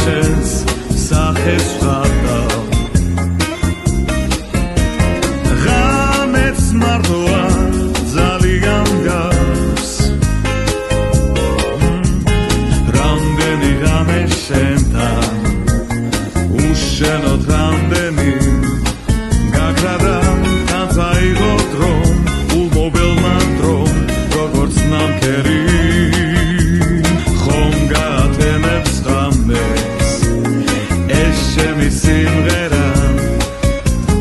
შენს სახეს ვხატავ ღამებს მარტოა ძალიან გავს რამდენი ღამე შენთან უშენოდ რამდენი გაგრადა თან წაიღო დრო ულმობელმა დრომ როგორც ნამქერი ხომ გაათენებს ღამეს ეს ჩემი სიმღერა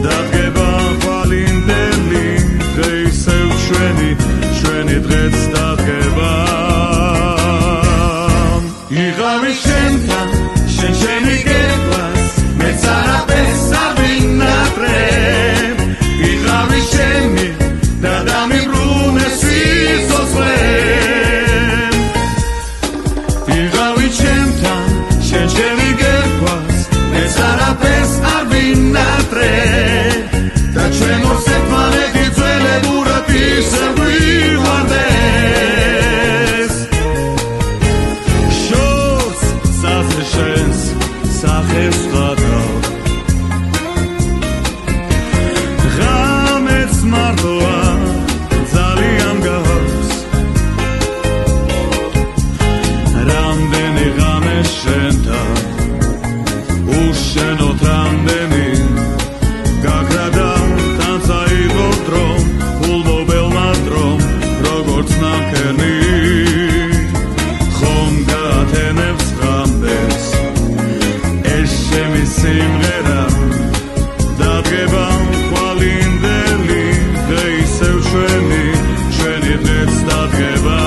დადგება ხვალინდელი დღე ისევ ჩვენი დღეც დადგება იღავი შენთან შენ ჩემი გეყვას მეც არაფერს არ ვინატრებ იღავი შენი და დამიბრუნე სიცოცხლემ იღავი ჩემთან შენ ჩემი გეყვას მეც არაფერს არ ვინატრებ და ჩვენ ორს ერთმანეთი ძველებურად ისევ გვივარდეს შორს სასრე შენს სახეს ვხატავ ღამეც მარტოა ძალიან გავს რამდენი ღამე შენთან უშენოდ რამდენი გაგრადა თან წაიღო დრომ ულმობელმა დრომ როგორც ნამქერი ხომ გაათენებს ღამეს ეს ჩემი სიმღერა დადგება ხვალინდელი დღე ისევ ჩვენი დღეც დადგება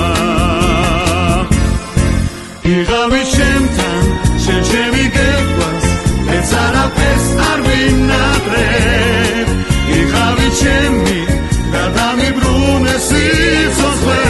იღავი ჩემთან შენ ჩემი გეყვას მეც არაფერს არ ვინატრებ იღავი ჩემი და დამიბრუნე სიცოცხლე